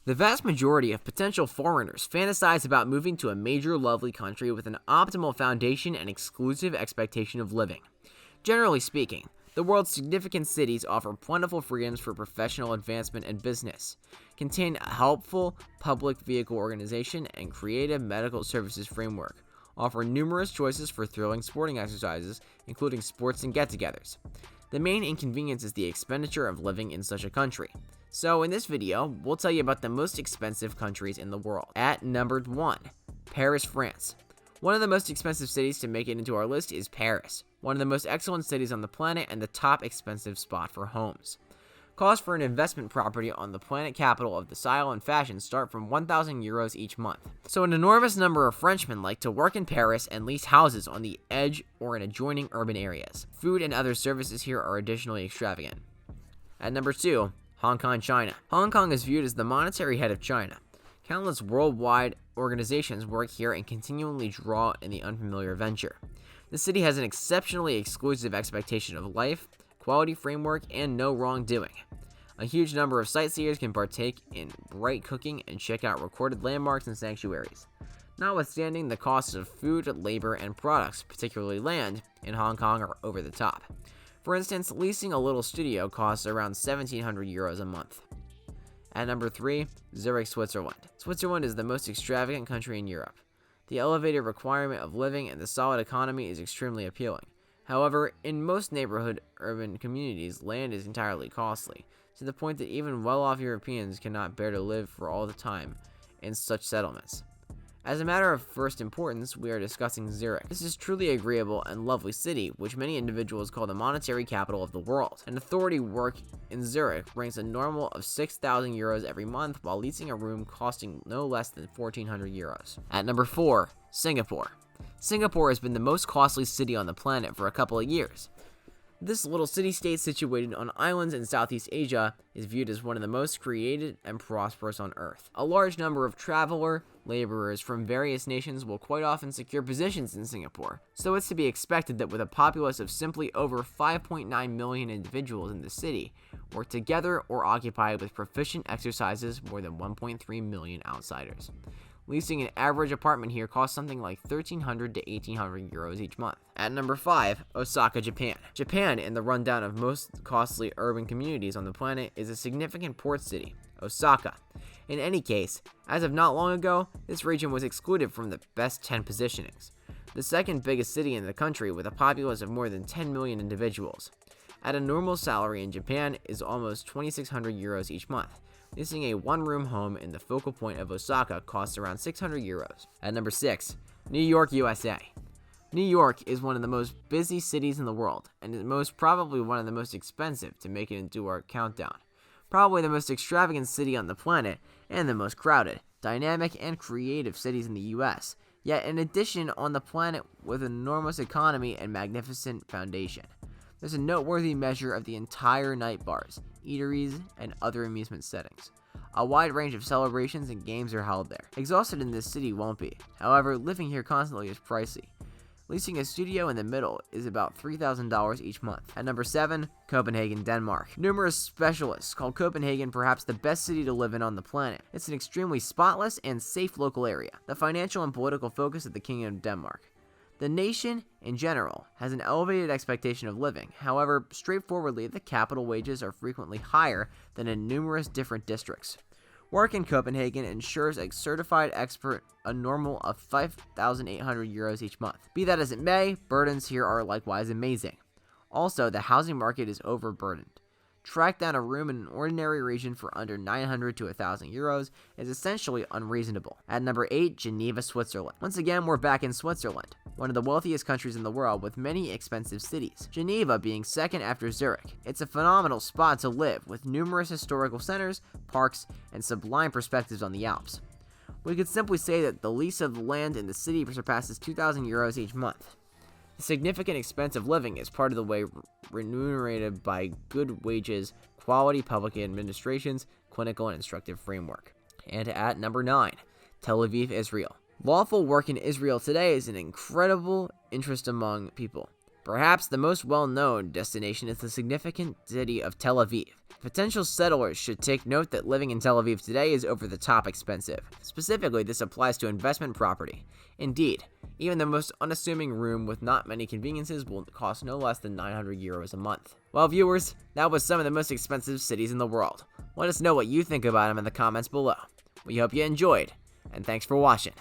The vast majority of potential foreigners fantasize about moving to a major lovely country with an optimal foundation and exclusive expectation of living. Generally speaking, the world's significant cities offer plentiful freedoms for professional advancement and business, contain a helpful public vehicle organization and creative medical services framework, offer numerous choices for thrilling sporting exercises, including sports and get-togethers. The main inconvenience is the expenditure of living in such a country. So in this video, we'll tell you about the most expensive countries in the world. At number 1, Paris, France. One of the most expensive cities to make it into our list is Paris, one of the most excellent cities on the planet and the top expensive spot for homes. Costs for an investment property on the planet capital of the style and fashion start from 1,000 euros each month. So an enormous number of Frenchmen like to work in Paris and lease houses on the edge or in adjoining urban areas. Food and other services here are additionally extravagant. At number 2, Hong Kong, China. Hong Kong is viewed as the monetary head of China. Countless worldwide organizations work here and continually draw in the unfamiliar venture. The city has an exceptionally exclusive expectation of life, quality framework, and no wrongdoing. A huge number of sightseers can partake in bright cooking and check out recorded landmarks and sanctuaries. Notwithstanding, the costs of food, labor, and products, particularly land, in Hong Kong are over the top. For instance, leasing a little studio costs around 1,700 euros a month. At number 3, Zurich, Switzerland. Switzerland is the most extravagant country in Europe. The elevated requirement of living and the solid economy is extremely appealing. However, in most neighborhood urban communities, land is entirely costly, to the point that even well-off Europeans cannot bear to live for all the time in such settlements. As a matter of first importance, we are discussing Zurich. This is truly agreeable and lovely city, which many individuals call the monetary capital of the world. An authority work in Zurich brings a normal of 6,000 euros every month, while leasing a room costing no less than 1,400 euros. At number 4, Singapore. Singapore has been the most costly city on the planet for a couple of years. This little city-state situated on islands in Southeast Asia is viewed as one of the most creative and prosperous on Earth. A large number of laborers from various nations will quite often secure positions in Singapore, so it's to be expected that with a populace of simply over 5.9 million individuals in the city, work together or occupy with proficient exercises more than 1.3 million outsiders. Leasing an average apartment here costs something like 1,300 to 1,800 euros each month. At number 5, Osaka, Japan. Japan, in the rundown of most costly urban communities on the planet, is a significant port city, Osaka. In any case, as of not long ago, this region was excluded from the best 10 positionings. The second biggest city in the country with a populace of more than 10 million individuals. At a normal salary in Japan is almost 2,600 euros each month. Leasing a one-room home in the focal point of Osaka costs around 600 euros. At number 6, New York, USA. New York is one of the most busy cities in the world, and is most probably one of the most expensive to make it into our countdown. Probably the most extravagant city on the planet, and the most crowded, dynamic, and creative cities in the US, yet in addition on the planet with an enormous economy and magnificent foundation. There's a noteworthy measure of the entire night bars, eateries, and other amusement settings. A wide range of celebrations and games are held there. Exhausted in this city won't be. However, living here constantly is pricey. Leasing a studio in the middle is about $3,000 each month. At number 7, Copenhagen, Denmark. Numerous specialists call Copenhagen perhaps the best city to live in on the planet. It's an extremely spotless and safe local area, the financial and political focus of the Kingdom of Denmark. The nation, in general, has an elevated expectation of living. However, straightforwardly, the capital wages are frequently higher than in numerous different districts. Work in Copenhagen ensures a certified expert a normal of 5,800 euros each month. Be that as it may, burdens here are likewise amazing. Also, the housing market is overburdened. Track down a room in an ordinary region for under 900 to 1,000 euros is essentially unreasonable. At number 8, Geneva, Switzerland. Once again, we're back in Switzerland, one of the wealthiest countries in the world with many expensive cities. Geneva being second after Zurich. It's a phenomenal spot to live with numerous historical centers, parks, and sublime perspectives on the Alps. We could simply say that the lease of the land in the city surpasses 2,000 euros each month. The significant expense of living is part of the way remunerated by good wages, quality public administrations, clinical and instructive framework. And at number 9, Tel Aviv, Israel. Lawful work in Israel today is an incredible interest among people. Perhaps the most well-known destination is the significant city of Tel Aviv. Potential settlers should take note that living in Tel Aviv today is over the top expensive. Specifically, this applies to investment property. Indeed, even the most unassuming room with not many conveniences will cost no less than 900 euros a month. Well, viewers, that was some of the most expensive cities in the world. Let us know what you think about them in the comments below. We hope you enjoyed, and thanks for watching.